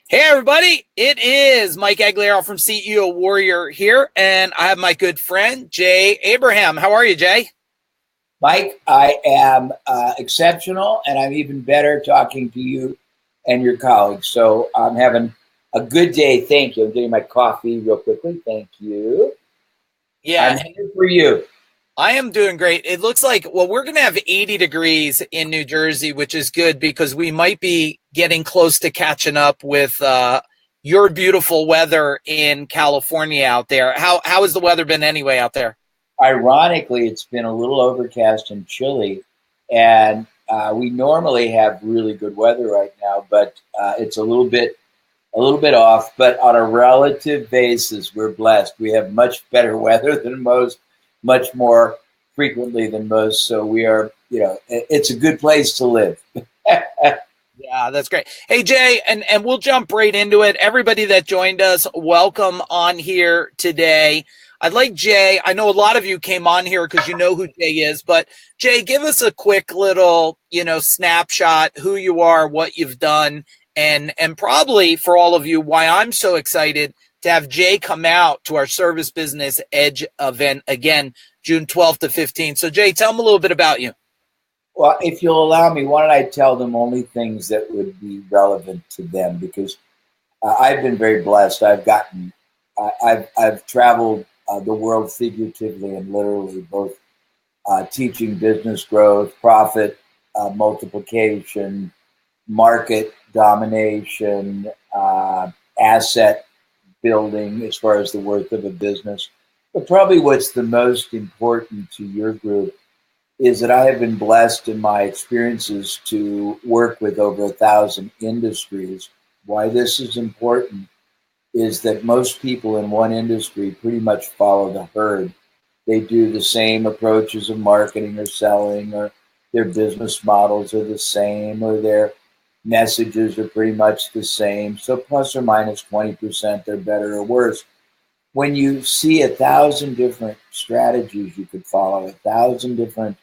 Hey, everybody. It is Mike Aguilera from CEO Warrior here, and I have my good friend, Jay Abraham. How are you, Jay? Mike, I am exceptional, and I'm even better talking to you and your colleagues. So I'm having a good day. Thank you. I'm getting my coffee real quickly. Thank you. Yeah, I'm here for you. I am doing great. It looks like, well, we're going to have 80 degrees in New Jersey, which is good because we might be getting close to catching up with your beautiful weather in California out there. How has the weather been anyway out there? Ironically, it's been a little overcast and chilly, and we normally have really good weather right now, but it's a little bit off. But on a relative basis, we're blessed. We have much better weather than most, much more frequently than most. So we are, it's a good place to live. Yeah, that's great. Hey, Jay, and we'll jump right into it. Everybody that joined us, welcome on here today. I'd like Jay. I know a lot of you came on here because you know who Jay is, but Jay, give us a quick little, snapshot, who you are, what you've done, and probably for all of you, why I'm so excited to have Jay come out to our Service Business Edge event again, June 12th to 15th. So, Jay, tell them a little bit about you. Well, if you'll allow me, why don't I tell them only things that would be relevant to them? Because I've been very blessed. I've traveled the world figuratively and literally, both teaching business growth, profit multiplication, market domination, asset building as far as the worth of a business. But probably what's the most important to your group is that I have been blessed in my experiences to work with over 1,000 industries. Why this is important is that most people in one industry pretty much follow the herd. They do the same approaches of marketing or selling, or their business models are the same, or their messages are pretty much the same. So plus or minus 20%, they're better or worse. When you see 1,000 different strategies you could follow, 1,000 different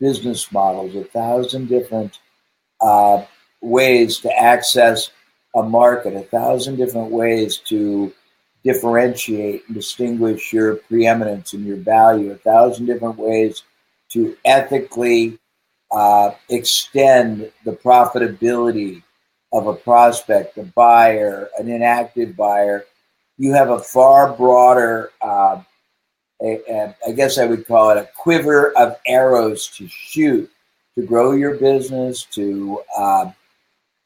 business models, 1,000 different uh, ways to access a market, 1,000 different ways to differentiate and distinguish your preeminence and your value, 1,000 different ways to ethically extend the profitability of a prospect, a buyer, an inactive buyer. You have a far broader, I guess I would call it a quiver of arrows to shoot to grow your business, to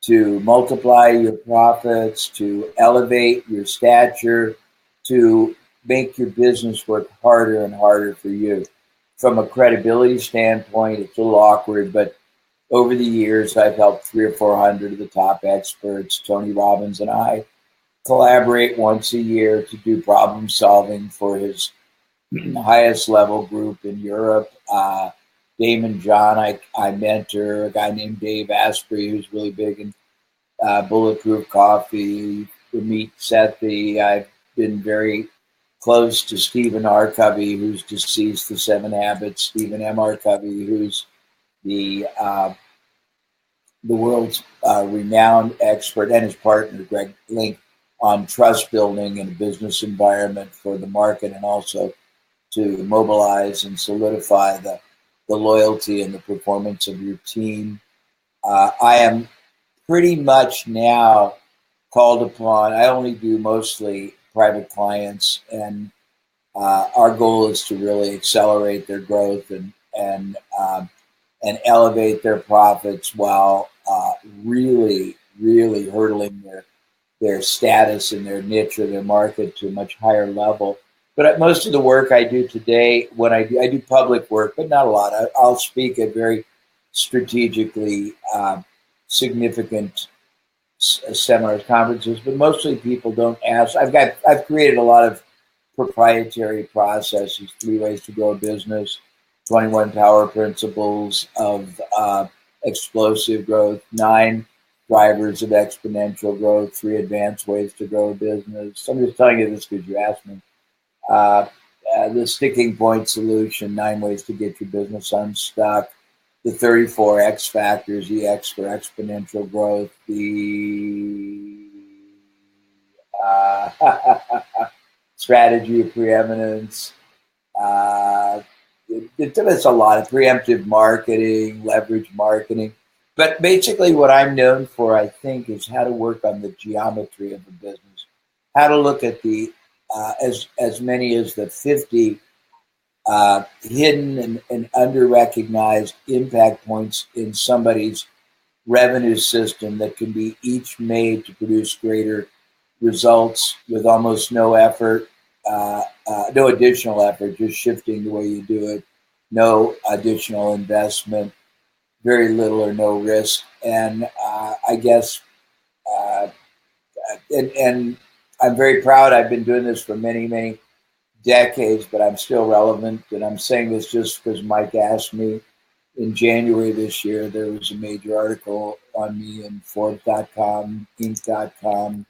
multiply your profits, to elevate your stature, to make your business work harder and harder for you. From a credibility standpoint, it's a little awkward, but over the years, I've helped 300 or 400 of the top experts. Tony Robbins and I collaborate once a year to do problem solving for his highest level group in Europe. Daymond John, I mentor a guy named Dave Asprey, who's really big in bulletproof coffee. We meet Sethi. I've been very close to Stephen R. Covey, who's deceased, The Seven Habits. Stephen M. R. Covey, who's the world's renowned expert, and his partner, Greg Link, on trust building in a business environment for the market, and also to mobilize and solidify the loyalty and the performance of your team. I am pretty much now called upon. I only do mostly private clients, and our goal is to really accelerate their growth and elevate their profits while really, really hurdling their status and their niche or their market to a much higher level. But most of the work I do today, when I do public work, but not a lot. I'll speak at very strategically significant seminars, conferences, but mostly people don't ask. I've created a lot of proprietary processes: 3 ways to grow a business, 21 power principles of explosive growth, 9 drivers of exponential growth, 3 advanced ways to grow a business. I'm just telling you this because you asked me. Uh, the sticking point solution, 9 ways to get your business unstuck, the 34 X factors, EX for exponential growth, the Strategy of preeminence. It's a lot of preemptive marketing, leverage marketing. But basically what I'm known for, I think, is how to work on the geometry of the business, how to look at the as many as the 50 hidden and under-recognized impact points in somebody's revenue system that can be each made to produce greater results with almost no effort, no additional effort, just shifting the way you do it, no additional investment, very little or no risk. And I guess, and I'm very proud. I've been doing this for many, many decades, but I'm still relevant. And I'm saying this just because Mike asked me. In January this year, there was a major article on me in Forbes.com, Inc.com,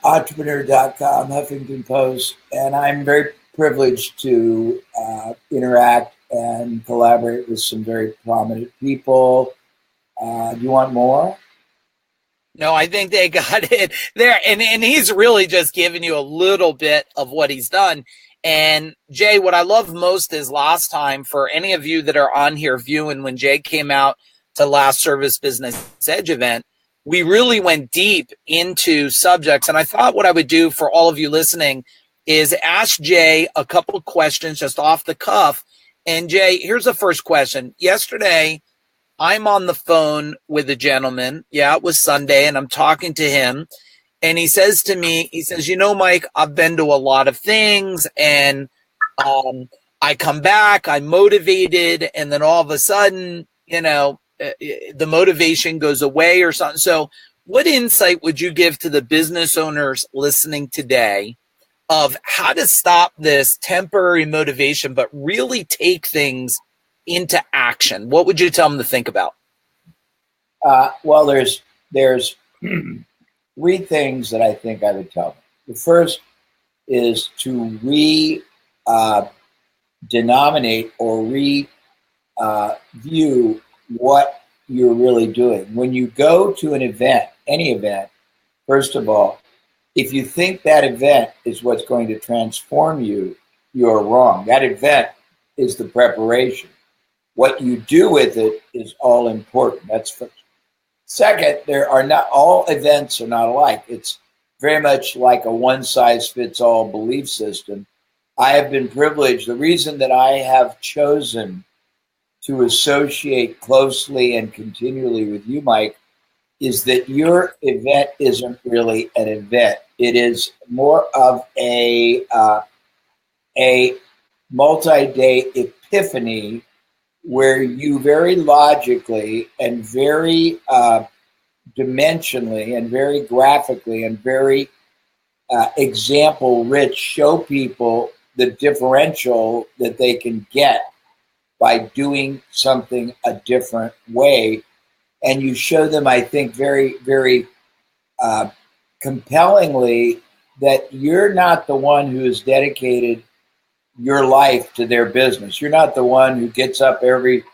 Entrepreneur.com, Huffington Post, and I'm very privileged to interact and collaborate with some very prominent people. Do you want more? No, I think they got it there. And he's really just giving you a little bit of what he's done. And Jay, what I love most is last time, for any of you that are on here viewing, when Jay came out to last Service Business Edge event, we really went deep into subjects. And I thought what I would do for all of you listening is ask Jay a couple of questions just off the cuff. And Jay, here's the first question. Yesterday, I'm on the phone with a gentleman. Yeah, it was Sunday, and I'm talking to him. And he says to me, he says, you know, Mike, I've been to a lot of things, and I come back, I'm motivated, and then all of a sudden, you know, the motivation goes away or something. So what insight would you give to the business owners listening today of how to stop this temporary motivation, but really take things into action? What would you tell them to think about? Well, there's three things that I think I would tell them. The first is to denominate or view what you're really doing. When you go to an event, any event, first of all, if you think that event is what's going to transform you, you're wrong. That event is the preparation. What you do with it is all important. That's first. Second, there are not all events are not alike. It's very much like a one-size-fits-all belief system. I have been privileged. The reason that I have chosen to associate closely and continually with you, Mike, is that your event isn't really an event. It is more of a multi-day epiphany where you very logically and very dimensionally and very graphically and very example rich show people the differential that they can get by doing something a different way. And you show them, I think, very, very compellingly that you're not the one who has dedicated your life to their business. You're not the one who gets up every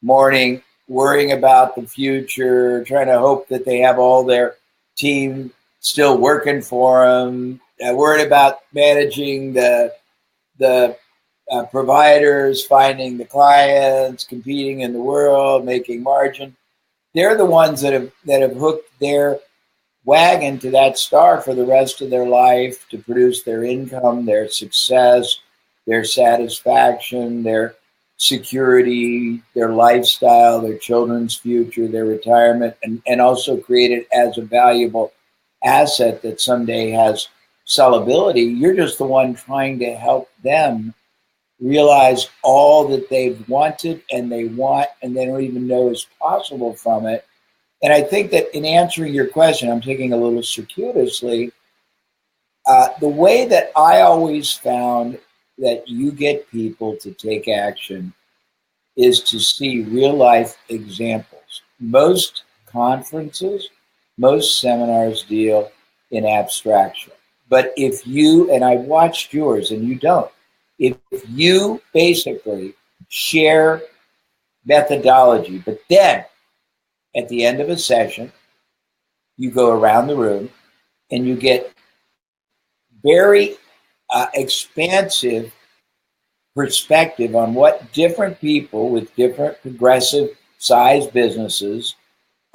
morning worrying about the future, trying to hope that they have all their team still working for them, worried about managing the providers, finding the clients, competing in the world, making margin. They're the ones that have hooked their wagon to that star for the rest of their life to produce their income, their success, their satisfaction, their security, their lifestyle, their children's future, their retirement, and also create it as a valuable asset that someday has sellability. You're just the one trying to help them realize all that they've wanted and they want and they don't even know is possible from it. And I think that in answering your question, I'm taking a little circuitously, the way that I always found that you get people to take action is to see real life examples. Most conferences, most seminars deal in abstraction. But if you, and I watched yours and you don't, if you basically share methodology, but then at the end of a session, you go around the room and you get very expansive perspective on what different people with different progressive size businesses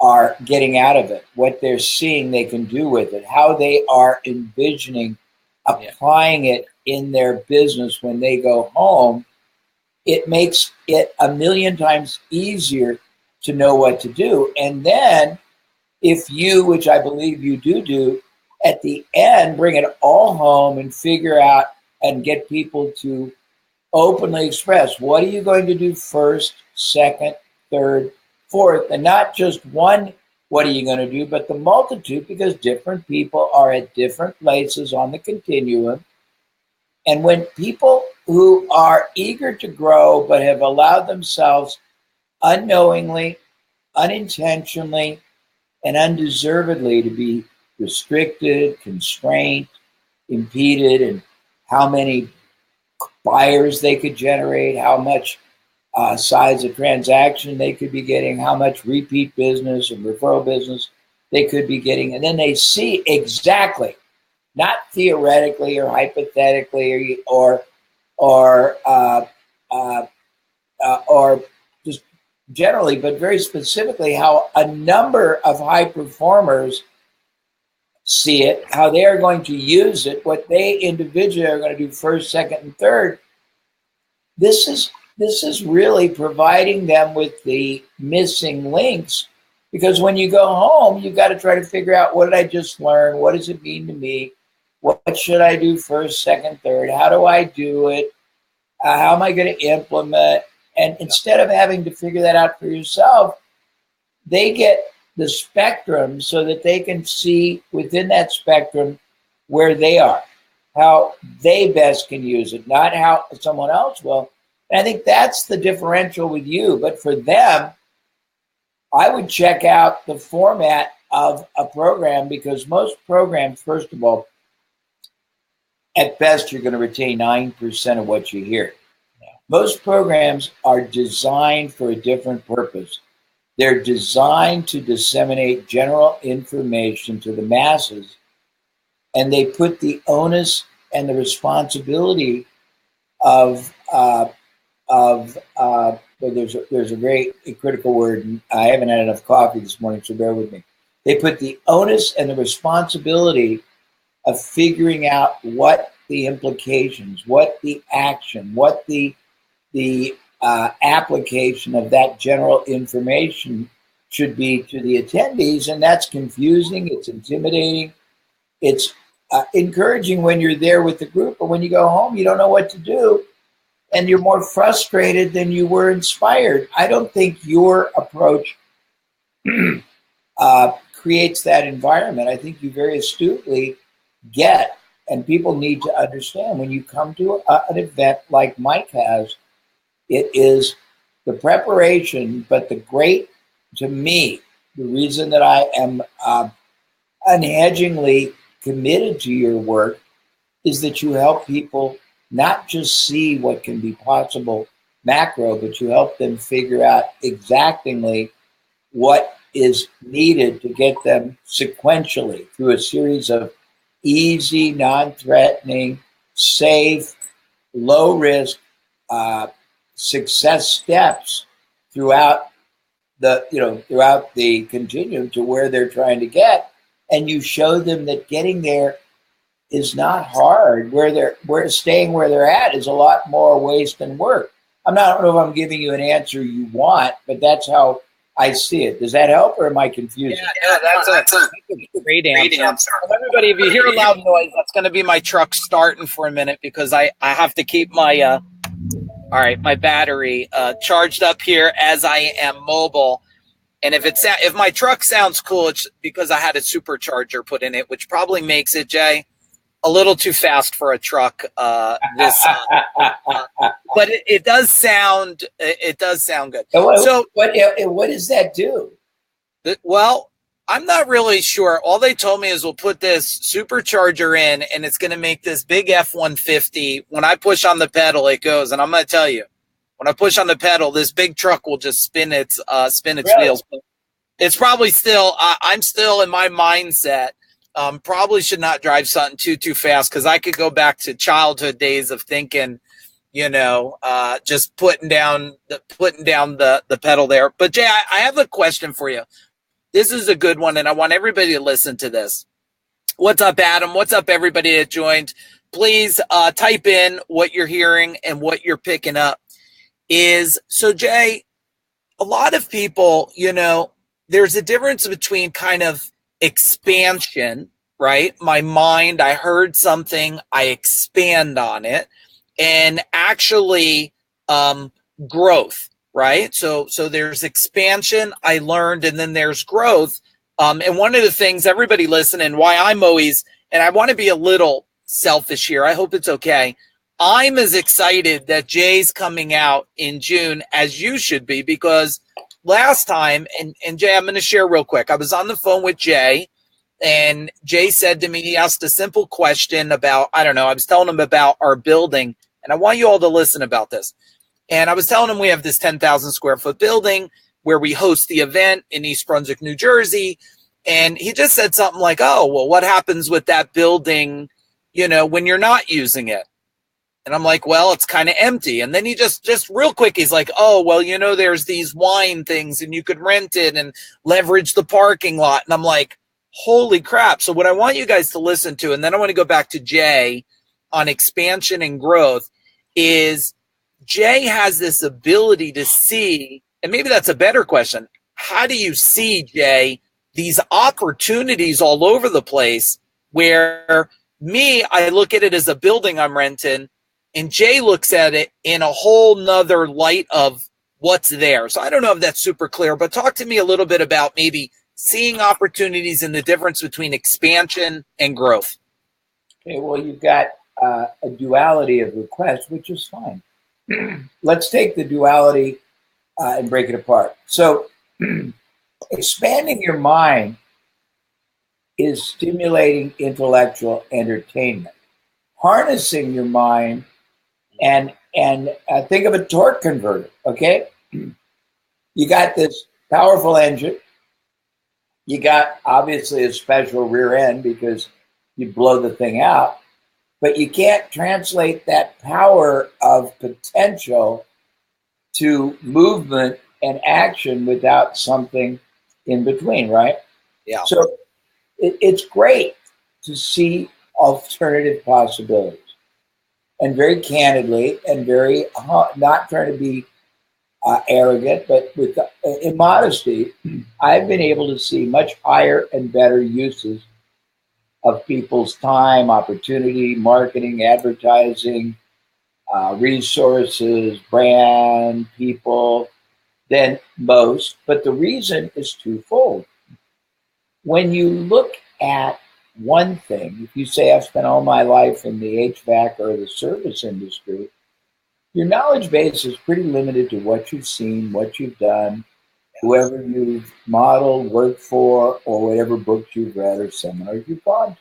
are getting out of it, what they're seeing they can do with it, how they are envisioning applying it in their business when they go home. It makes it a million times easier to know what to do. And then if you, which I believe you do, at the end, bring it all home and figure out and get people to openly express, what are you going to do first, second, third, fourth, and not just one, what are you going to do, but the multitude, because different people are at different places on the continuum. And when people who are eager to grow but have allowed themselves unknowingly, unintentionally, and undeservedly to be restricted, constrained, impeded, and how many buyers they could generate, how much size of transaction they could be getting, how much repeat business and referral business they could be getting. And then they see exactly, not theoretically or hypothetically or just generally, but very specifically, how a number of high performers see it, how they are going to use it, what they individually are going to do first, second, and third. This is really providing them with the missing links, because when you go home, you've got to try to figure out, what did I just learn? What does it mean to me? What should I do first, second, third? How do I do it? How am I going to implement? And instead of having to figure that out for yourself, they get the spectrum so that they can see within that spectrum where they are, how they best can use it, not how someone else will. And I think that's the differential with you. But for them, I would check out the format of a program, because most programs, first of all, at best, you're going to retain 9% of what you hear. Most programs are designed for a different purpose. They're designed to disseminate general information to the masses, and they put the onus and the responsibility of there's a very critical word, and I haven't had enough coffee this morning, so bear with me. They put the onus and the responsibility of figuring out what the implications, what the action, what the application of that general information should be to the attendees. And that's confusing, it's intimidating, it's encouraging when you're there with the group, but when you go home, you don't know what to do, and you're more frustrated than you were inspired. I don't think your approach creates that environment. I think you very astutely get, and people need to understand, when you come to an event like Mike has, it is the preparation, but to me, the reason that I am unhedgingly committed to your work is that you help people not just see what can be possible macro, but you help them figure out exactingly what is needed to get them sequentially through a series of easy, non-threatening, safe, low-risk success steps throughout the continuum to where they're trying to get, and you show them that getting there is not hard. Where staying where they're at is a lot more waste than work. I don't know if I'm giving you an answer you want, but that's how I see it. Does that help, or am I confused? Yeah, that's a great answer. Well, everybody, if you hear a loud noise, that's going to be my truck starting for a minute, because I have to keep my my battery charged up here as I am mobile. And if my truck sounds cool, it's because I had a supercharger put in it, which probably makes it, Jay, a little too fast for a truck. But it does sound good. So what does that do? Well, I'm not really sure. All they told me is we'll put this supercharger in, and it's going to make this big F-150. When I push on the pedal, it goes. And I'm going to tell you, when I push on the pedal, this big truck will just spin its Really? wheels. It's probably still. I'm still in my mindset Probably should not drive something too fast, because I could go back to childhood days of thinking, just putting down the pedal there. But Jay, I have a question for you. This is a good one, and I want everybody to listen to this. What's up, Adam? What's up, everybody that joined? Please type in what you're hearing and what you're picking up. So, Jay, a lot of people, there's a difference between kind of expansion, right? My mind, I heard something, I expand on it, and actually growth, right? So there's expansion, I learned, and then there's growth. And one of the things, everybody listening, why I'm always, and I want to be a little selfish here, I hope it's okay, I'm as excited that Jay's coming out in June as you should be, because last time, and Jay, I'm going to share real quick. I was on the phone with Jay, and Jay said to me, he asked a simple question about, I don't know, I was telling him about our building, and I want you all to listen about this. And I was telling him we have this 10,000 square foot building where we host the event in East Brunswick, New Jersey. And he just said something like, oh, well, what happens with that building, when you're not using it? And I'm like, well, it's kind of empty. And then he just real quick, he's like, oh, well, there's these wine things and you could rent it and leverage the parking lot. And I'm like, holy crap. So what I want you guys to listen to, and then I want to go back to Jay on expansion and growth, is Jay has this ability to see, and maybe that's a better question. How do you see, Jay, these opportunities all over the place where I look at it as a building I'm renting, and Jay looks at it in a whole nother light of what's there. So I don't know if that's super clear, but talk to me a little bit about maybe seeing opportunities and the difference between expansion and growth. Okay, well, you've got a duality of requests, which is fine. Let's take the duality and break it apart. So expanding your mind is stimulating intellectual entertainment. Harnessing your mind and think of a torque converter, okay? You got this powerful engine. You got obviously a special rear end because you blow the thing out, but you can't translate that power of potential to movement and action without something in between, right? Yeah. So it's great to see alternative possibilities. And very candidly, and very not trying to be arrogant, but with immodesty, I've been able to see much higher and better uses of people's time, opportunity, marketing, advertising, resources, brand, people than most. But the reason is twofold. When you look at one thing, if you say I've spent all my life in the HVAC or the service industry, your knowledge base is pretty limited to what you've seen, what you've done, whoever you've modeled, worked for, or whatever books you've read or seminars you've gone to.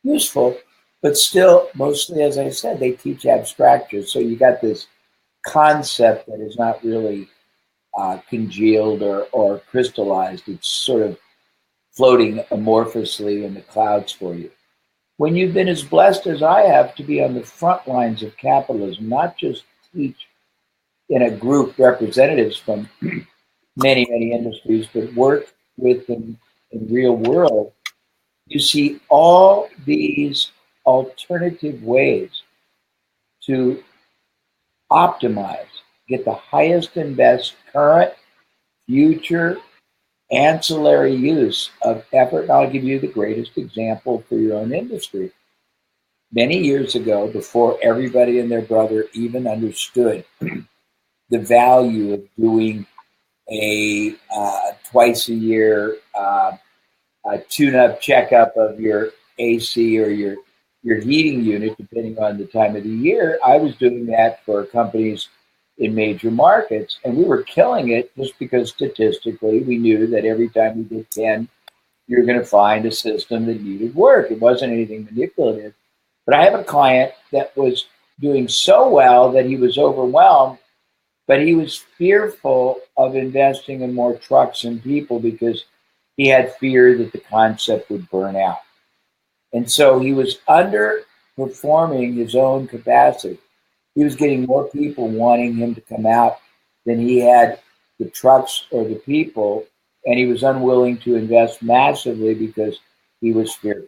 Useful, but still, mostly, as I said, they teach abstraction. So you got this concept that is not really congealed or crystallized. It's sort of floating amorphously in the clouds for you. When you've been as blessed as I have to be on the front lines of capitalism, not just teach in a group representatives from many, many industries, but work with them in real world, you see all these alternative ways to optimize, get the highest and best current, future, ancillary use of effort. And I'll give you the greatest example for your own industry. Many years ago, before everybody and their brother even understood the value of doing a twice a year tune-up checkup of your AC or your heating unit, depending on the time of the year, I was doing that for companies in major markets, and we were killing it just because statistically we knew that every time we did 10, you're going to find a system that needed work. It wasn't anything manipulative. But I have a client that was doing so well that he was overwhelmed, but he was fearful of investing in more trucks and people because he had fear that the concept would burn out. And so he was underperforming his own capacity. He was getting more people wanting him to come out than he had the trucks or the people, and he was unwilling to invest massively because he was fearful.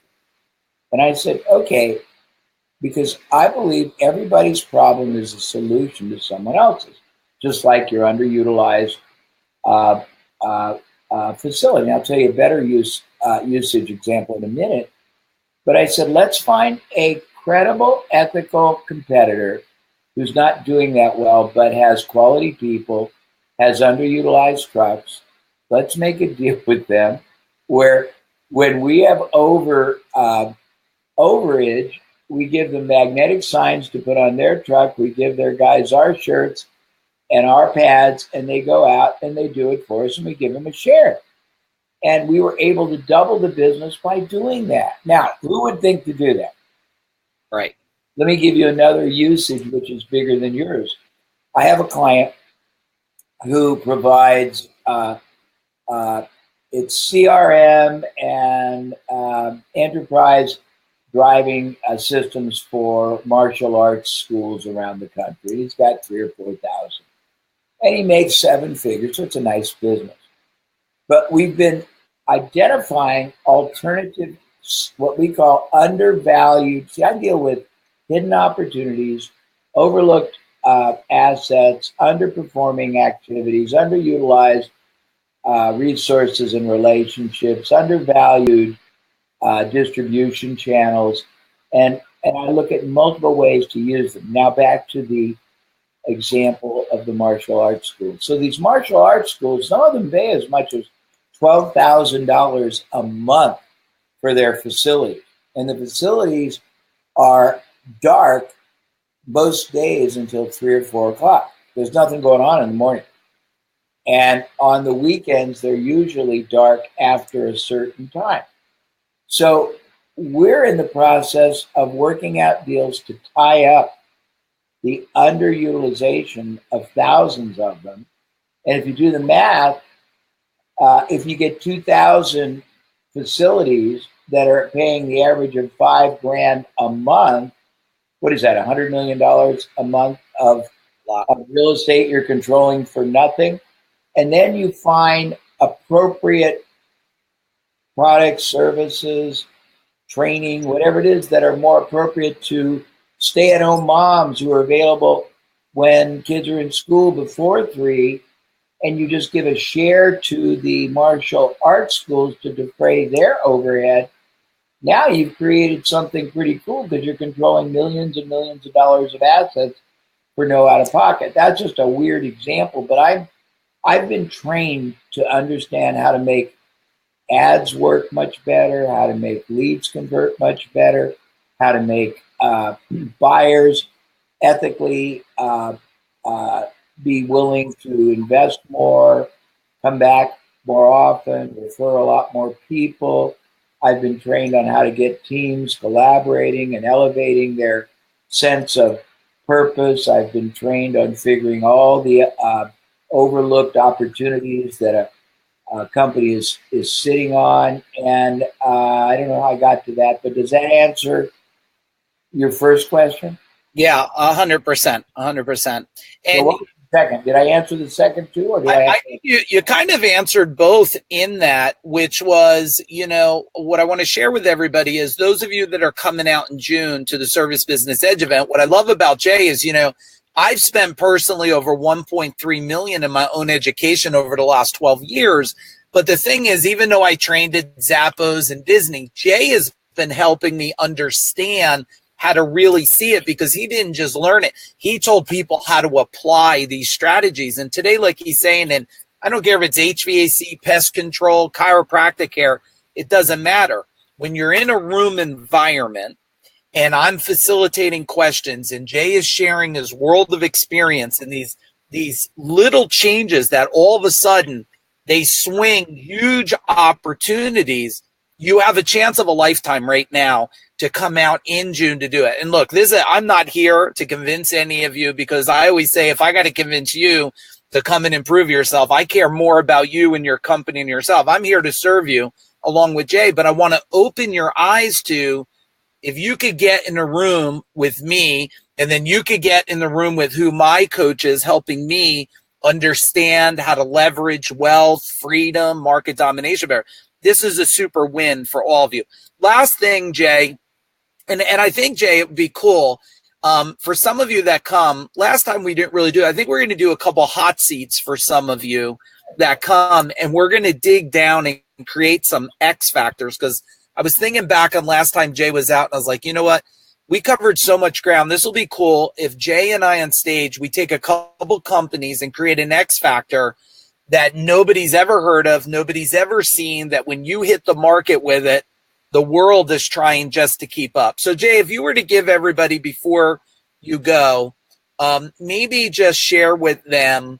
And I said, okay, because I believe everybody's problem is a solution to someone else's, just like your underutilized uh, facility. And I'll tell you a better usage example in a minute. But I said, let's find a credible, ethical competitor who's not doing that well, but has quality people, has underutilized trucks. Let's make a deal with them where when we have overage, we give them magnetic signs to put on their truck. We give their guys our shirts and our pads, and they go out and they do it for us, and we give them a share. And we were able to double the business by doing that. Now, who would think to do that? Right. Let me give you another usage, which is bigger than yours. I have a client who provides it's CRM and enterprise driving systems for martial arts schools around the country. He's got 3,000 or 4,000, and he makes 7 figures, so it's a nice business. But we've been identifying alternative, what we call undervalued. See, I deal with hidden opportunities, overlooked assets, underperforming activities, underutilized resources and relationships, undervalued distribution channels, and I look at multiple ways to use them. Now back to the example of the martial arts schools. So these martial arts schools, some of them pay as much as $12,000 a month for their facilities, and the facilities are dark most days until 3 or 4 o'clock. There's nothing going on in the morning. And on the weekends, they're usually dark after a certain time. So we're in the process of working out deals to tie up the underutilization of thousands of them. And if you do the math, if you get 2,000 facilities that are paying the average of $5,000 a month, what is that, $100 million a month of real estate you're controlling for nothing? And then you find appropriate products, services, training, whatever it is that are more appropriate to stay-at-home moms who are available when kids are in school before 3, and you just give a share to the martial arts schools to defray their overhead. Now you've created something pretty cool because you're controlling millions and millions of dollars of assets for no out-of-pocket. That's just a weird example, but I've been trained to understand how to make ads work much better, how to make leads convert much better, how to make buyers ethically be willing to invest more, come back more often, refer a lot more people. I've been trained on how to get teams collaborating and elevating their sense of purpose. I've been trained on figuring all the overlooked opportunities that a company is sitting on. And I don't know how I got to that, but does that answer your first question? Yeah, 100%, 100%. And so what was the second? Did I answer the second too, or did I think you kind of answered both in that, which was, what I want to share with everybody is those of you that are coming out in June to the Service Business Edge event. What I love about Jay is, I've spent personally over 1.3 million in my own education over the last 12 years. But the thing is, even though I trained at Zappos and Disney, Jay has been helping me understand how to really see it, because he didn't just learn it. He told people how to apply these strategies. And today, like he's saying, and I don't care if it's HVAC, pest control, chiropractic care, it doesn't matter. When you're in a room environment and I'm facilitating questions and Jay is sharing his world of experience and these little changes that all of a sudden they swing huge opportunities, you have a chance of a lifetime right now to come out in June to do it. And look, I'm not here to convince any of you, because I always say, if I got to convince you, to come and improve yourself. I care more about you and your company and yourself. I'm here to serve you along with Jay, but I want to open your eyes to, if you could get in a room with me, and then you could get in the room with who my coach is, helping me understand how to leverage wealth, freedom, market domination better. This is a super win for all of you. Last thing, Jay, and I think, Jay, it would be cool for some of you that come. Last time we didn't really do it. I think we're going to do a couple hot seats for some of you that come, and we're going to dig down and create some X factors, because I was thinking back on last time Jay was out, and I was like, you know what? We covered so much ground. This will be cool if Jay and I on stage, we take a couple companies and create an X factor that nobody's ever heard of, nobody's ever seen, that when you hit the market with it, the world is trying just to keep up. So, Jay, if you were to give everybody before you go, maybe just share with them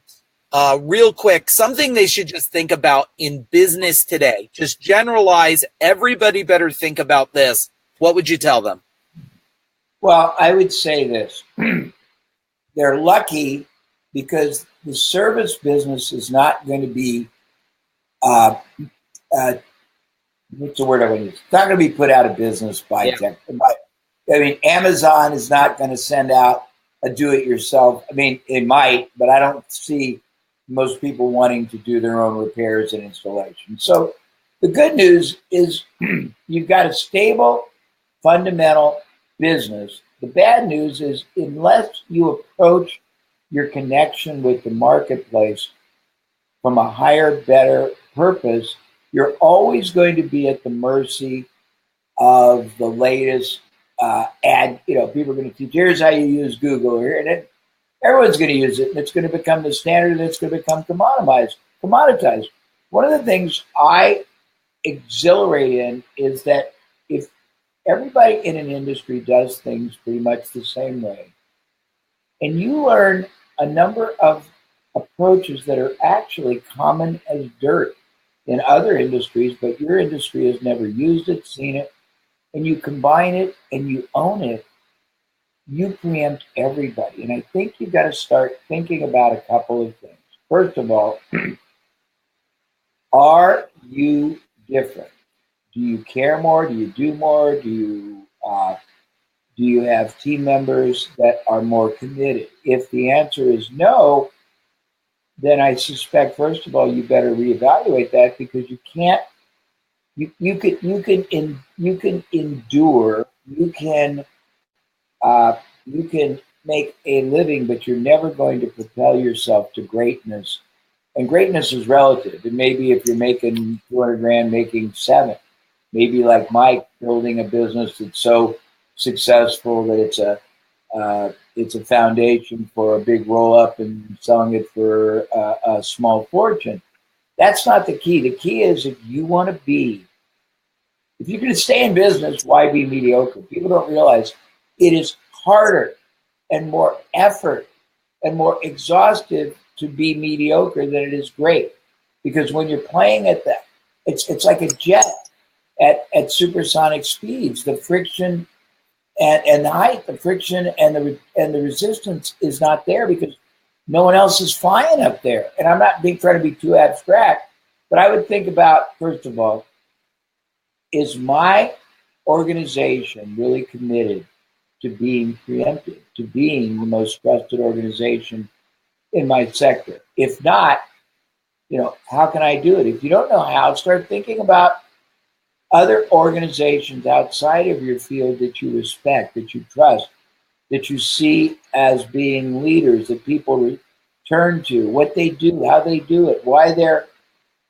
real quick something they should just think about in business today. Just generalize. Everybody better think about this. What would you tell them? Well, I would say this. They're lucky because the service business is not going to be, what's the word I want to use? It's not going to be put out of business by tech. I mean, Amazon is not going to send out a do-it-yourself. I mean, it might, but I don't see most people wanting to do their own repairs and installation. So the good news is you've got a stable, fundamental business. The bad news is unless you approach your connection with the marketplace from a higher, better purpose, you're always going to be at the mercy of the latest ad. You know, people are going to teach, here's how you use Google here, and then everyone's going to use it, and it's going to become the standard, and it's going to become commoditized. One of the things I exhilarate in is that if everybody in an industry does things pretty much the same way, and you learn a number of approaches that are actually common as dirt in other industries, but your industry has never used it, seen it, and you combine it and you own it, you preempt everybody. And I think you've got to start thinking about a couple of things. First of all, are you different? Do you care more? Do you do more? Do you have team members that are more committed? If the answer is no, then I suspect, first of all, you better reevaluate that, because you can't. You can endure. You can make a living, but you're never going to propel yourself to greatness. And greatness is relative. And maybe if you're making 200 grand, making 7, maybe like Mike, building a business that's so successful that it's a foundation for a big roll up and selling it for a small fortune. That's not the key. The key is if you're going to stay in business, why be mediocre? People don't realize it is harder and more effort and more exhaustive to be mediocre than it is great. Because when you're playing at it's like a jet at supersonic speeds. The friction and the height, the friction and the resistance is not there because no one else is flying up there. And I'm not trying to be too abstract, but I would think about, first of all, is my organization really committed to being preemptive, to being the most trusted organization in my sector? If not, how can I do it? If you don't know how, start thinking about other organizations outside of your field that you respect, that you trust, that you see as being leaders, that people turn to, what they do, how they do it, why they're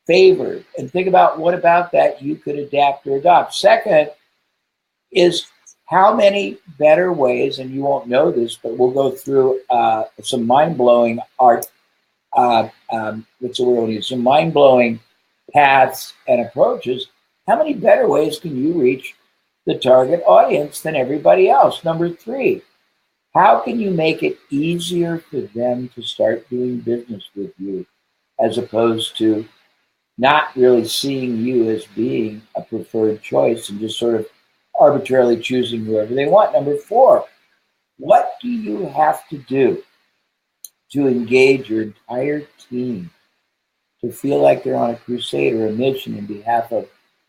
favored, and think about what about that you could adapt or adopt. Second is how many better ways, and you won't know this, but we'll go through some mind-blowing some mind-blowing paths and approaches. How many better ways can you reach the target audience than everybody else? Number 3, how can you make it easier for them to start doing business with you, as opposed to not really seeing you as being a preferred choice and just sort of arbitrarily choosing whoever they want? Number 4, what do you have to do to engage your entire team to feel like they're on a crusade or a mission in behalf of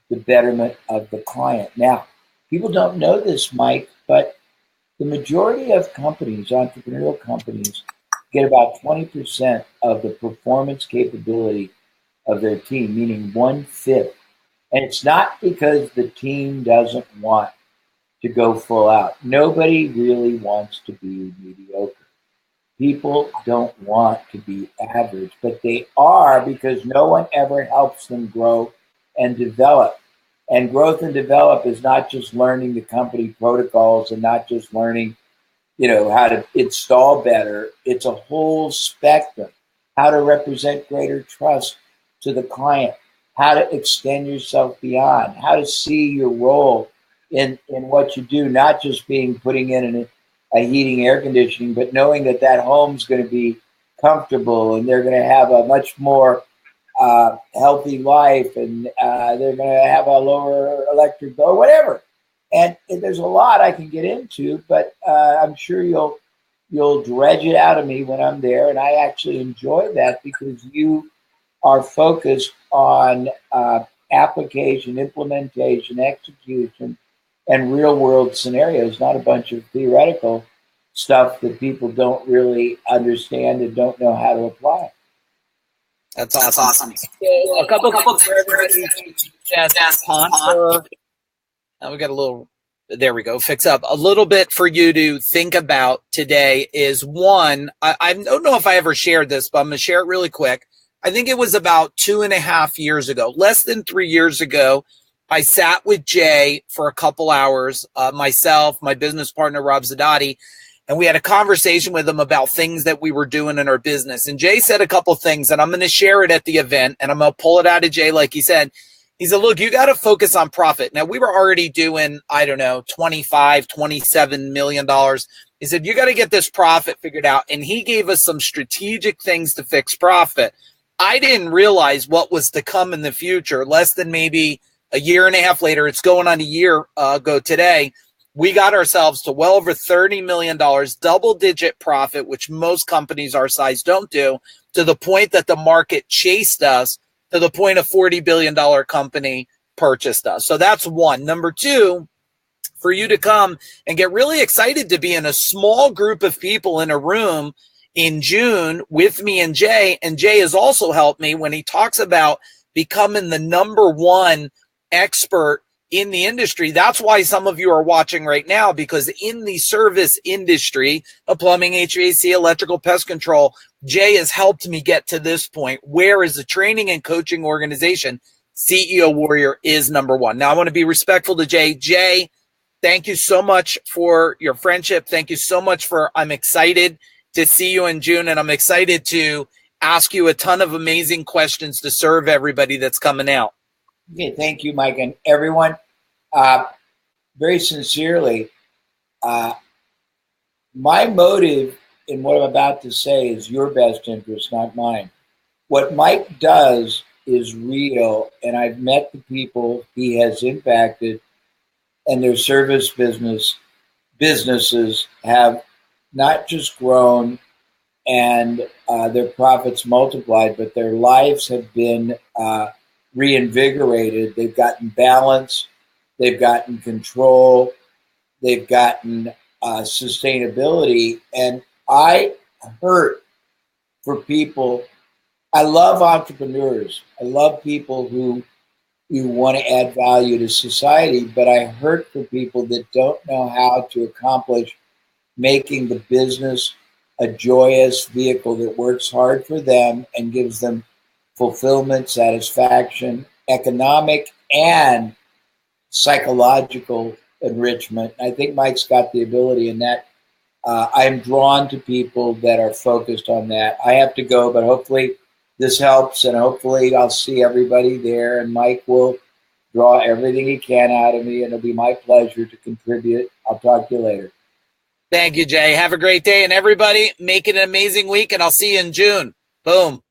the betterment of the client. Now, people don't know this, Mike, but the majority of companies, entrepreneurial companies, get about 20% of the performance capability of their team, meaning 1/5. And it's not because the team doesn't want to go full out. Nobody really wants to be mediocre. People don't want to be average, but they are because no one ever helps them grow and develop. And growth and develop is not just learning the company protocols and not just learning, how to install better. It's a whole spectrum. How to represent greater trust to the client, how to extend yourself beyond, how to see your role in what you do, not just putting in a heating, air conditioning, but knowing that home's going to be comfortable and they're going to have a much more healthy life and they're going to have a lower electric bill, whatever. And there's a lot I can get into, but I'm sure you'll dredge it out of me when I'm there. And I actually enjoy that because you are focused on application, implementation, execution, and real world scenarios, not a bunch of theoretical stuff that people don't really understand and don't know how to apply. That's awesome. So a couple of for everybody just ponder. We got a little, there we go, fix up. A little bit for you to think about today is one, I don't know if I ever shared this, but I'm going to share it really quick. I think it was about 2.5 years ago, less than 3 years ago. I sat with Jay for a couple hours, myself, my business partner, Rob Zadati, and we had a conversation with him about things that we were doing in our business. And Jay said a couple things, and I'm going to share it at the event, and I'm going to pull it out of Jay like he said. He said, look, you got to focus on profit. Now, we were already doing, I don't know, $25, $27 million. He said, you got to get this profit figured out. And he gave us some strategic things to fix profit. I didn't realize what was to come in the future. Less than maybe a year and a half later, it's going on a year ago today, we got ourselves to well over $30 million, double-digit profit, which most companies our size don't do, to the point that the market chased us, to the point a $40 billion company purchased us. So that's one. Number two, for you to come and get really excited to be in a small group of people in a room in June with me and Jay has also helped me when he talks about becoming the number one expert in the industry. That's why some of you are watching right now, because in the service industry of plumbing, HVAC, electrical, pest control, Jay has helped me get to this point where as a training and coaching organization, CEO Warrior is number one. Now I want to be respectful to Jay. Jay, thank you so much for your friendship. Thank you so much I'm excited to see you in June, and I'm excited to ask you a ton of amazing questions to serve everybody that's coming out. Okay, thank you, Mike, and everyone. Very sincerely, my motive in what I'm about to say is your best interest, not mine. What Mike does is real, and I've met the people he has impacted, and their service businesses have not just grown and their profits multiplied, but their lives have been reinvigorated. They've gotten balance, they've gotten control, they've gotten sustainability. And I hurt for people. I love entrepreneurs. I love people who want to add value to society, but I hurt for people that don't know how to accomplish making the business a joyous vehicle that works hard for them and gives them fulfillment, satisfaction, economic, and psychological enrichment. I think Mike's got the ability in that. I'm drawn to people that are focused on that. I have to go, but hopefully this helps, and hopefully I'll see everybody there, and Mike will draw everything he can out of me, and it'll be my pleasure to contribute. I'll talk to you later. Thank you, Jay. Have a great day, and everybody make it an amazing week, and I'll see you in June. Boom.